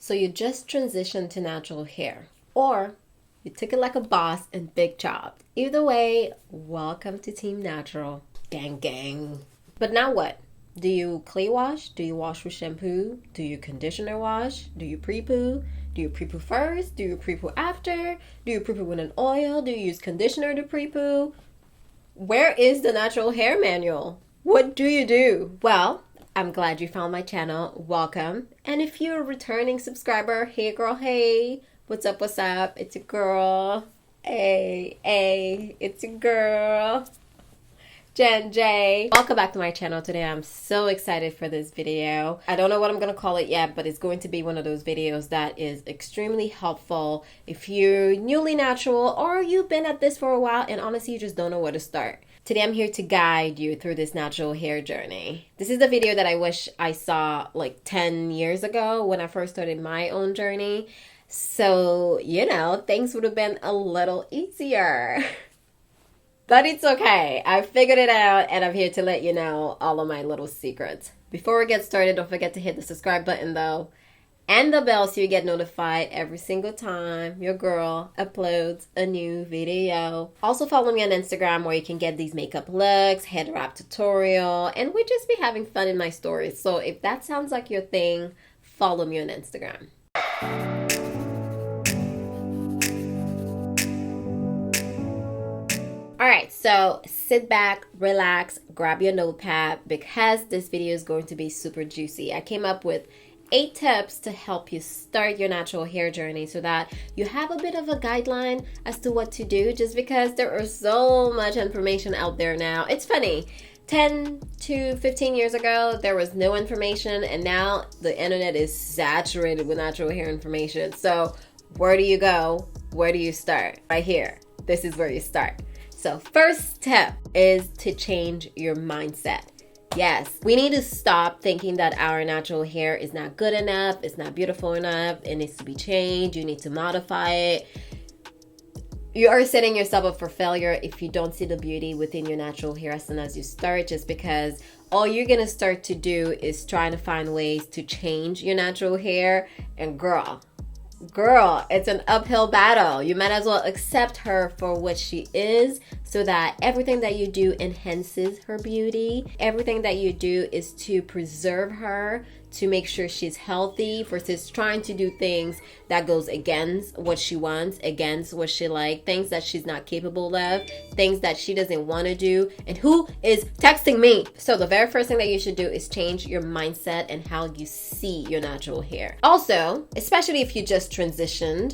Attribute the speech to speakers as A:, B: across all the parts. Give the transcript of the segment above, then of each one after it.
A: So you just transitioned to natural hair, or you took it like a boss and big chopped. Either way, welcome to Team Natural. Gang gang. But now what? Do you clay wash? Do you wash with shampoo? Do you conditioner wash? Do you pre-poo? Do you pre-poo first? Do you pre-poo after? Do you pre-poo with an oil? Do you use conditioner to pre-poo? Where is the natural hair manual? What do you do? Well, I'm glad you found my channel. Welcome. And if you're a returning subscriber, hey girl, hey. What's up, what's up? It's a girl. Hey, it's a girl. Jen J. Welcome back to my channel today. I'm so excited for this video. I don't know what I'm going to call it yet, but it's going to be one of those videos that is extremely helpful if you're newly natural or you've been at this for a while and honestly you just don't know where to start. Today I'm here to guide you through this natural hair journey. This is the video that I wish I saw like 10 years ago when I first started my own journey. So, you know, things would have been a little easier. But it's okay. I figured it out and I'm here to let you know all of my little secrets. Before we get started, don't forget to hit the subscribe button though. And the bell so you get notified every single time your girl uploads a new video. Also follow me on Instagram where you can get these makeup looks, head wrap tutorial, and we just be having fun in my stories. So if that sounds like your thing, follow me on Instagram. Alright, so sit back, relax, grab your notepad because this video is going to be super juicy. I came up with 8 tips to help you start your natural hair journey so that you have a bit of a guideline as to what to do, just because there is so much information out there now. It's funny, 10 to 15 years ago, there was no information, and now the internet is saturated with natural hair information. So where do you go? Where do you start? Right here. This is where you start. So first tip is to change your mindset. Yes, we need to stop thinking that our natural hair is not good enough, it's not beautiful enough, it needs to be changed, you need to modify it. You are setting yourself up for failure if you don't see the beauty within your natural hair as soon as you start, just because all you're going to start to do is trying to find ways to change your natural hair. And girl, it's an uphill battle. You might as well accept her for what she is so that everything that you do enhances her beauty. Everything that you do is to preserve her, to make sure she's healthy, versus trying to do things that goes against what she wants, against what she likes, things that she's not capable of, things that she doesn't want to do. And who is texting me? So the very first thing that you should do is change your mindset and how you see your natural hair. Also, especially if you just transitioned,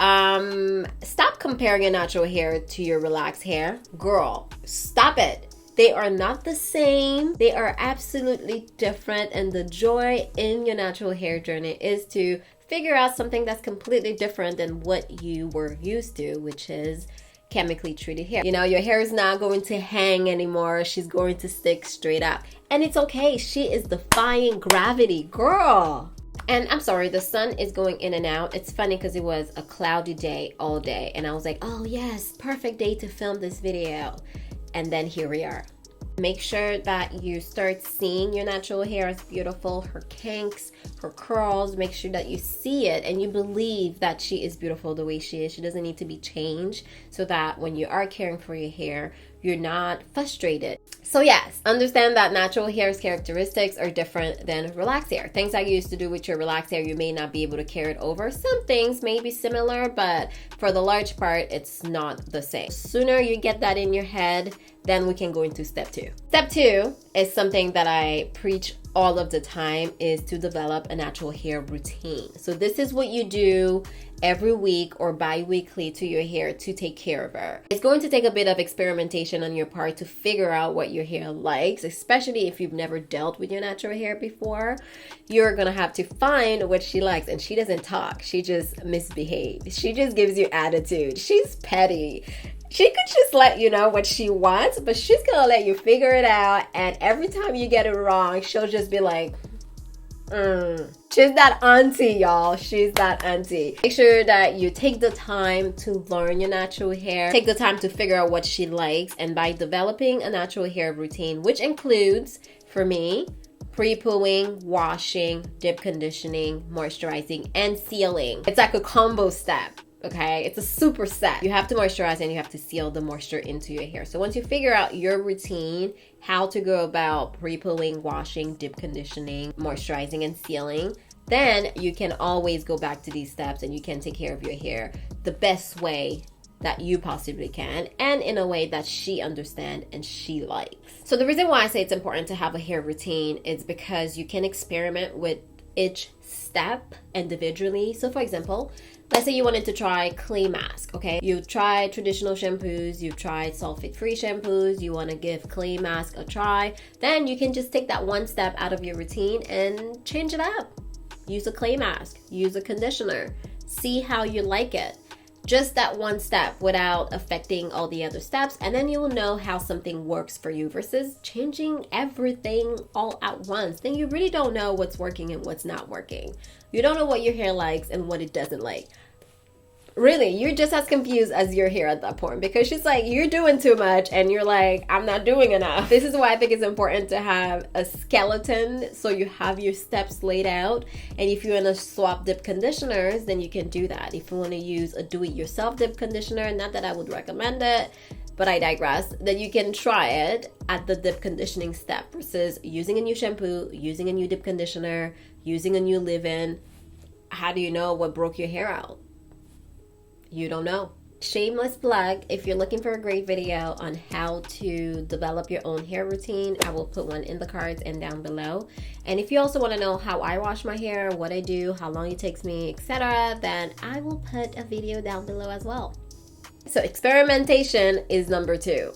A: stop comparing your natural hair to your relaxed hair. Girl, stop it. They are not the same. They are absolutely different. And the joy in your natural hair journey is to figure out something that's completely different than what you were used to, which is chemically treated hair. You know, your hair is not going to hang anymore. She's going to stick straight up. And it's okay. She is defying gravity, girl. And I'm sorry, the sun is going in and out. It's funny because it was a cloudy day all day. And I was like, oh yes, perfect day to film this video. And then here we are. Make sure that you start seeing your natural hair as beautiful, her kinks, her curls. Make sure that you see it and you believe that she is beautiful the way she is. She doesn't need to be changed, so that when you are caring for your hair, you're not frustrated. So yes, understand that natural hair's characteristics are different than relaxed hair. Things that you used to do with your relaxed hair, you may not be able to carry it over. Some things may be similar, but for the large part, it's not the same. The sooner you get that in your head, then we can go into step 2. Step 2 is something that I preach all of the time, is to develop a natural hair routine. So this is what you do every week or bi-weekly to your hair to take care of her. It's going to take a bit of experimentation on your part to figure out what your hair likes, especially if you've never dealt with your natural hair before. You're gonna have to find what she likes, and she doesn't talk, she just misbehaves. She just gives you attitude. She's petty. She could just let you know what she wants, but she's gonna let you figure it out, and every time you get it wrong, she'll just be like, She's that auntie, y'all. She's that auntie. Make sure that you take the time to learn your natural hair. Take the time to figure out what she likes, and by developing a natural hair routine, which includes, for me, pre-pooing, washing, deep conditioning, moisturizing, and sealing. It's like a combo step. Okay, it's a super set. You have to moisturize and you have to seal the moisture into your hair. So once you figure out your routine, how to go about pre-pooing, washing, deep conditioning, moisturizing, and sealing, then you can always go back to these steps and you can take care of your hair the best way that you possibly can, and in a way that she understands and she likes. So the reason why I say it's important to have a hair routine is because you can experiment with each step individually. So for example, let's say you wanted to try clay mask, okay? You've tried traditional shampoos, you've tried sulfate-free shampoos, you want to give clay mask a try, then you can just take that one step out of your routine and change it up. Use a clay mask, use a conditioner, see how you like it. Just that one step without affecting all the other steps, and then you will know how something works for you versus changing everything all at once. Then you really don't know what's working and what's not working. You don't know what your hair likes and what it doesn't like. Really, you're just as confused as your hair at that point, because she's like, you're doing too much and you're like, I'm not doing enough. This is why I think it's important to have a skeleton, so you have your steps laid out. And if you want to swap dip conditioners, then you can do that. If you want to use a do-it-yourself dip conditioner, not that I would recommend it, but I digress, then you can try it at the dip conditioning step versus using a new shampoo, using a new dip conditioner, using a new leave-in. How do you know what broke your hair out? You don't know. Shameless plug, if you're looking for a great video on how to develop your own hair routine, I will put one in the cards and down below. And if you also want to know how I wash my hair, what I do, how long it takes me, etc., then I will put a video down below as well. So experimentation is number 2.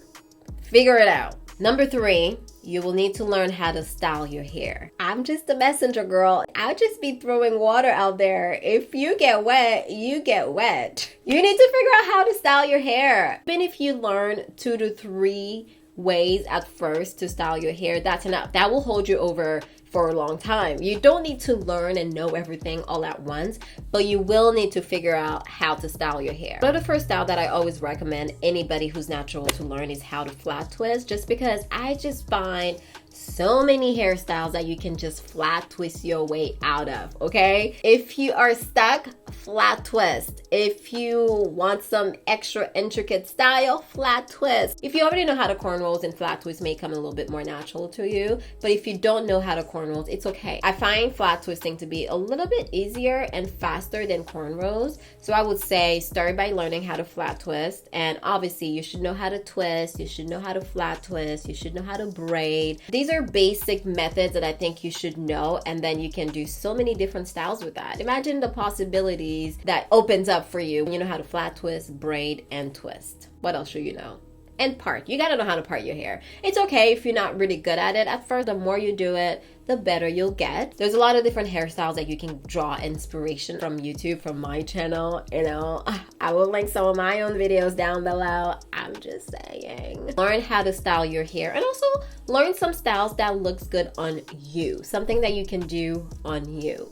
A: Figure it out. Number 3, you will need to learn how to style your hair. I'm just a messenger, girl. I'll just be throwing water out there. If you get wet, you get wet. You need to figure out how to style your hair. Even if you learn 2 to 3 ways at first to style your hair, that's enough. That will hold you over for a long time. You don't need to learn and know everything all at once, but you will need to figure out how to style your hair. One of the first style that I always recommend anybody who's natural to learn is how to flat twist, just because I just find so many hairstyles that you can just flat twist your way out of, okay? If you are stuck, flat twist. If you want some extra intricate style, flat twist. If you already know how to cornrows, and flat twist may come a little bit more natural to you, but if you don't know how to cornrows, it's okay. I find flat twisting to be a little bit easier and faster than cornrows, so I would say start by learning how to flat twist. And obviously you should know how to twist, you should know how to flat twist, you should know how to braid. These are basic methods that I think you should know, and then you can do so many different styles with that. Imagine the possibilities that opens up for you when you know how to flat twist, braid, and twist. What else should you know? And part. You gotta know how to part your hair. It's okay if you're not really good at it at first. The more you do it, the better you'll get. There's a lot of different hairstyles that you can draw inspiration from YouTube, from my channel. You know, I will link some of my own videos down below. I'm just saying. Learn how to style your hair, and also learn some styles that looks good on you. Something that you can do on you.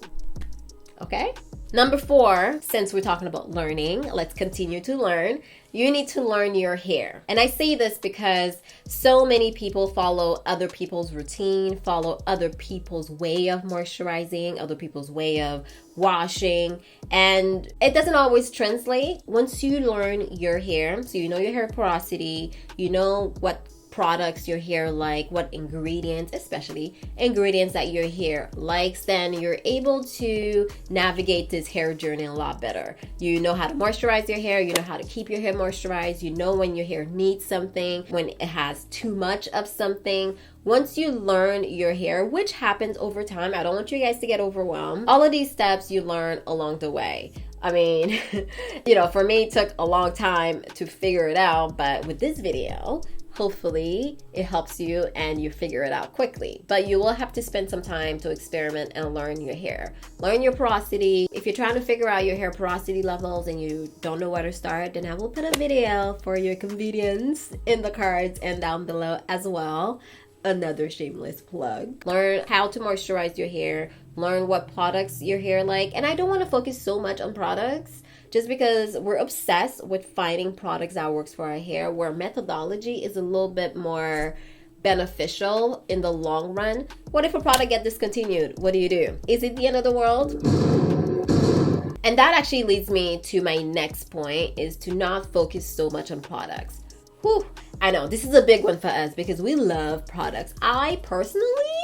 A: Okay? Number 4, since we're talking about learning, let's continue to learn. You need to learn your hair. And I say this because so many people follow other people's routine, follow other people's way of moisturizing, other people's way of washing, and it doesn't always translate. Once you learn your hair, so you know your hair porosity, you know what products your hair like, what ingredients, especially ingredients that your hair likes, then you're able to navigate this hair journey a lot better. You know how to moisturize your hair, you know how to keep your hair moisturized, you know when your hair needs something, when it has too much of something. Once you learn your hair, which happens over time, I don't want you guys to get overwhelmed. All of these steps you learn along the way. I mean, you know, for me, it took a long time to figure it out, but with this video, hopefully it helps you and you figure it out quickly. But you will have to spend some time to experiment and learn your hair. Learn your porosity. If you're trying to figure out your hair porosity levels and you don't know where to start, then I will put a video for your convenience in the cards and down below as well. Another shameless plug. Learn how to moisturize your hair. Learn what products your hair like. And I don't want to focus so much on products, just because we're obsessed with finding products that works for our hair, where methodology is a little bit more beneficial in the long run. What if a product gets discontinued? What do you do? Is it the end of the world? And that actually leads me to my next point, is to not focus so much on products. Whew, I know this is a big one for us because we love products. I personally,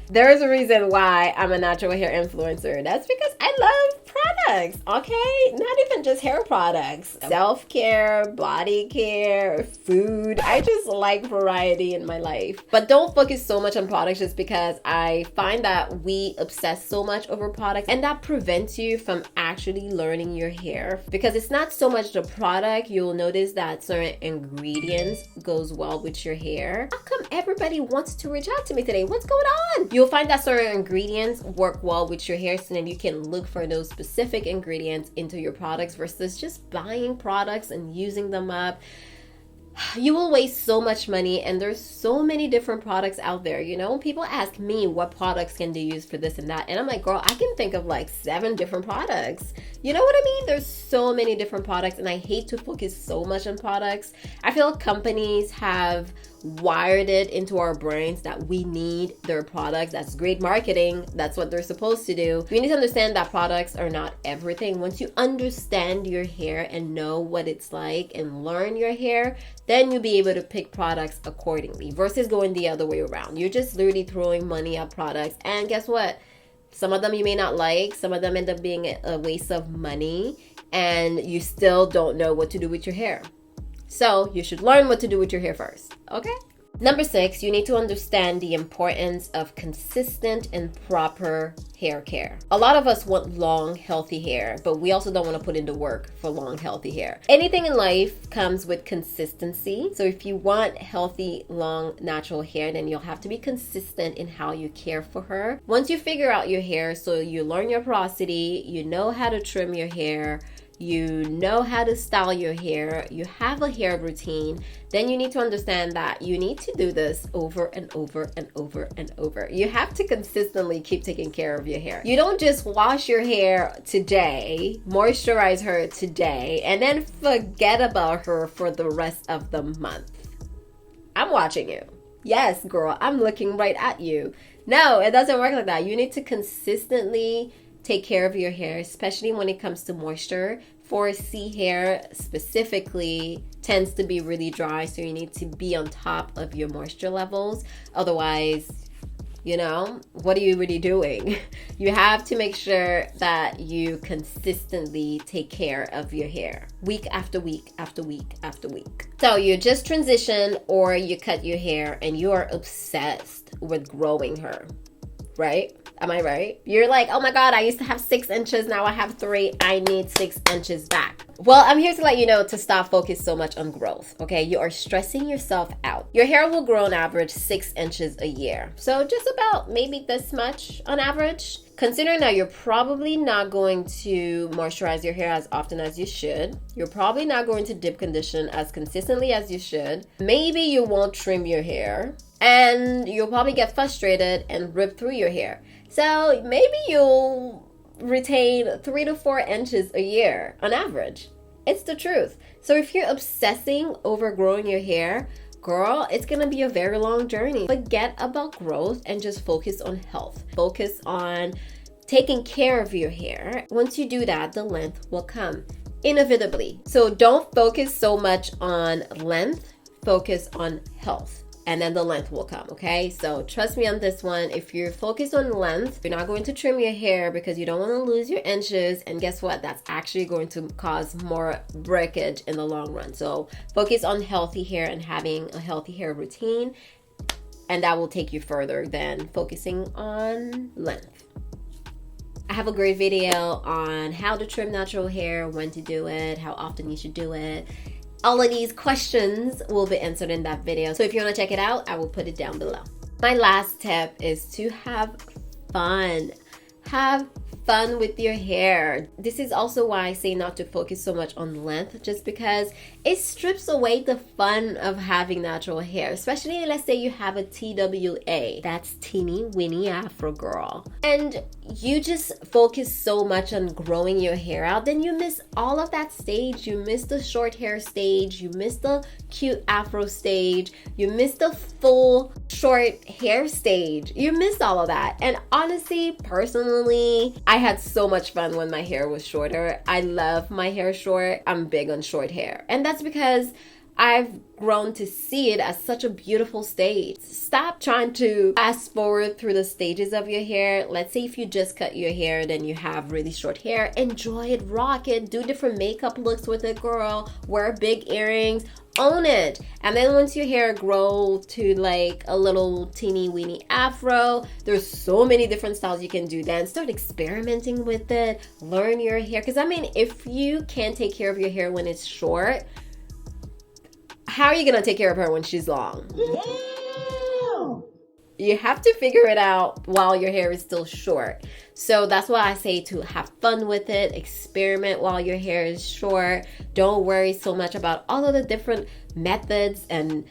A: there is a reason why I'm a natural hair influencer. That's because I love products, okay? Not even just hair products. Self-care, body care, food. I just like variety in my life. But don't focus so much on products just because I find that we obsess so much over products, and that prevents you from actually learning your hair. Because it's not so much the product. You'll notice that certain ingredients goes well with your hair. How come everybody wants to reach out to me today? What's going on? You'll find that certain ingredients work well with your hair, so then you can look for those specific ingredients into your products versus just buying products and using them up. You will waste so much money, and there's so many different products out there. You know, people ask me what products can they use for this and that, and I'm like, girl, I can think of like 7 different products. You know what I mean? There's so many different products, and I hate to focus so much on products. I feel companies have wired it into our brains that we need their products. That's great marketing. That's what they're supposed to do. You need to understand that products are not everything. Once you understand your hair and know what it's like and learn your hair, then you'll be able to pick products accordingly versus going the other way around. You're just literally throwing money at products, and guess what? Some of them you may not like. Some of them end up being a waste of money, and you still don't know what to do with your hair. So you should learn what to do with your hair first, okay? Number 6, you need to understand the importance of consistent and proper hair care. A lot of us want long, healthy hair, but we also don't want to put in the work for long, healthy hair. Anything in life comes with consistency. So if you want healthy, long, natural hair, then you'll have to be consistent in how you care for her. Once you figure out your hair, so you learn your porosity, you know how to trim your hair, you know how to style your hair, you have a hair routine, then you need to understand that you need to do this over and over and over and over. You have to consistently keep taking care of your hair. You don't just wash your hair today, moisturize her today, and then forget about her for the rest of the month. I'm watching you. Yes, girl, I'm looking right at you. No, it doesn't work like that. You need to consistently take care of your hair, especially when it comes to moisture. 4C hair specifically tends to be really dry, so you need to be on top of your moisture levels. Otherwise, you know, what are you really doing? You have to make sure that you consistently take care of your hair week after week after week after week. So you just transition or you cut your hair and you are obsessed with growing her, right? Am I right? You're like, oh my God, I used to have 6 inches. Now I have 3. I need 6 inches back. Well, I'm here to let you know to stop focusing so much on growth, okay? You are stressing yourself out. Your hair will grow on average 6 inches a year. So just about maybe this much on average. Considering that you're probably not going to moisturize your hair as often as you should. You're probably not going to deep condition as consistently as you should. Maybe you won't trim your hair. And you'll probably get frustrated and rip through your hair. So maybe you'll retain 3 to 4 inches a year on average. It's the truth. So if you're obsessing over growing your hair, girl, it's gonna be a very long journey. Forget about growth and just focus on health. Focus on taking care of your hair. Once you do that, the length will come inevitably. So don't focus so much on length, focus on health. And then the length will come, okay? So trust me on this one. If you're focused on length, you're not going to trim your hair because you don't want to lose your inches. And guess what? That's actually going to cause more breakage in the long run. So focus on healthy hair and having a healthy hair routine. And that will take you further than focusing on length. I have a great video on how to trim natural hair, when to do it, how often you should do it. All of these questions will be answered in that video. So if you want to check it out, I will put it down below. My last tip is to have fun. Have fun with your hair. This is also why I say not to focus so much on length, just because it strips away the fun of having natural hair. Especially let's say you have a TWA. That's teeny weeny afro girl. And you just focus so much on growing your hair out, then you miss all of that stage. You miss the short hair stage, you miss the cute afro stage, you miss the full short hair stage. You miss all of that. And honestly, personally, I had so much fun when my hair was shorter. I love my hair short. I'm big on short hair. And that's because I've grown to see it as such a beautiful stage. Stop trying to fast forward through the stages of your hair. Let's say if you just cut your hair, then you have really short hair. Enjoy it, rock it, do different makeup looks with it, girl. Wear big earrings, own it. And then once your hair grow to like a little teeny weeny afro, there's so many different styles you can do then. Start experimenting with it, learn your hair. Because I mean, if you can't take care of your hair when it's short, how are you gonna take care of her when she's long? You have to figure it out while your hair is still short. So that's why I say to have fun with it, experiment while your hair is short. Don't worry so much about all of the different methods and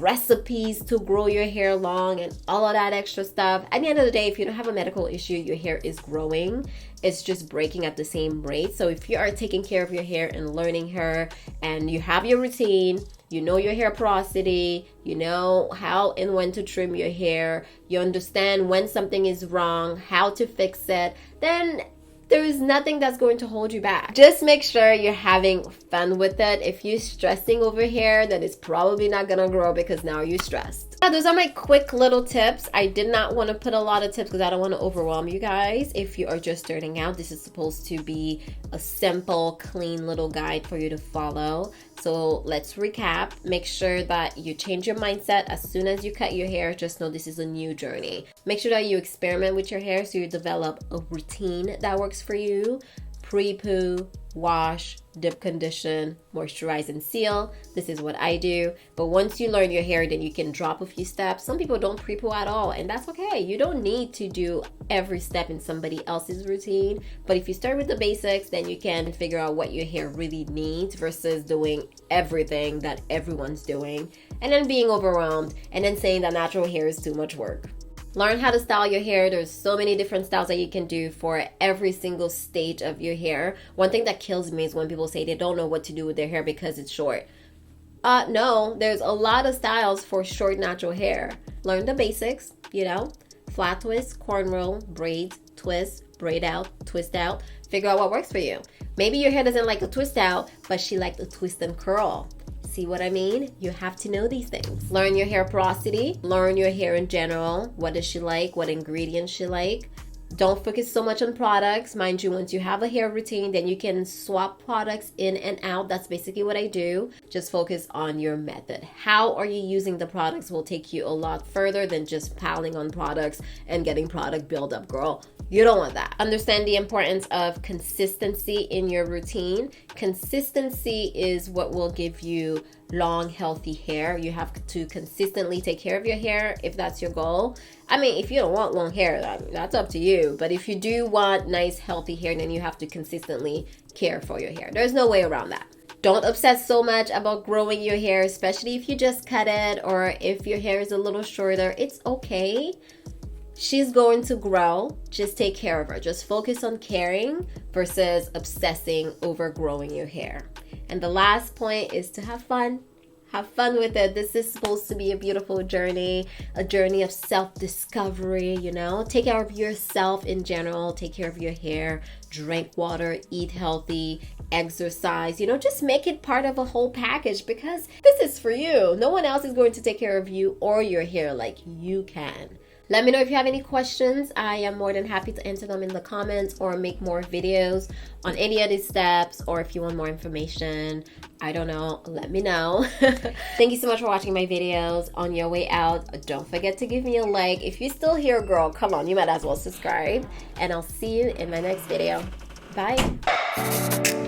A: recipes to grow your hair long and all of that extra stuff. At the end of the day, if you don't have a medical issue, your hair is growing. It's just breaking at the same rate. So if you are taking care of your hair and learning her, and you have your routine, you know your hair porosity, you know how and when to trim your hair, you understand when something is wrong, how to fix it, then there is nothing that's going to hold you back. Just make sure you're having fun with it. If you're stressing over hair, then it's probably not gonna grow because now you're stressed. Those are my quick little tips. I did not want to put a lot of tips because I don't want to overwhelm you guys. If you are just starting out, this is supposed to be a simple, clean little guide for you to follow. So let's recap. Make sure that you change your mindset as soon as you cut your hair. Just know this is a new journey. Make sure that you experiment with your hair so you develop a routine that works for you. Pre-poo, wash, dip, condition, moisturize, and seal. This is what I do. But once you learn your hair, then you can drop a few steps. Some people don't pre-poo at all, and that's okay. You don't need to do every step in somebody else's routine. But if you start with the basics, then you can figure out what your hair really needs versus doing everything that everyone's doing and then being overwhelmed and then saying that natural hair is too much work. Learn how to style your hair. There's so many different styles that you can do for every single stage of your hair. One thing that kills me is when people say they don't know what to do with their hair because it's short. No, there's a lot of styles for short natural hair. Learn the basics, flat twist, cornrow, braids, twist, braid out, twist out. Figure out what works for you. Maybe your hair doesn't like a twist out, but she likes a twist and curl. See what I mean? You have to know these things. Learn your hair porosity. Learn your hair in general. What does she like? What ingredients she like? Don't focus so much on products. Mind you, once you have a hair routine, then you can swap products in and out. That's basically what I do. Just focus on your method. How are you using the products will take you a lot further than just piling on products and getting product buildup, girl. You don't want that. Understand the importance of consistency in your routine. Consistency is what will give you long, healthy hair. You have to consistently take care of your hair if that's your goal. I mean, if you don't want long hair, that's up to you. But if you do want nice, healthy hair, then you have to consistently care for your hair. There's no way around that. Don't obsess so much about growing your hair, especially if you just cut it or if your hair is a little shorter. It's okay. She's going to grow. Just take care of her. Just focus on caring versus obsessing over growing your hair. And the last point is to have fun. Have fun with it. This is supposed to be a beautiful journey, a journey of self-discovery, Take care of yourself in general. Take care of your hair. Drink water. Eat healthy. Exercise. Just make it part of a whole package because this is for you. No one else is going to take care of you or your hair like you can. Let me know if you have any questions. I am more than happy to answer them in the comments or make more videos on any of these steps, or if you want more information, I don't know, let me know. Thank you so much for watching my videos. On your way out, don't forget to give me a like. If you're still here, girl, come on, you might as well subscribe. And I'll see you in my next video. Bye.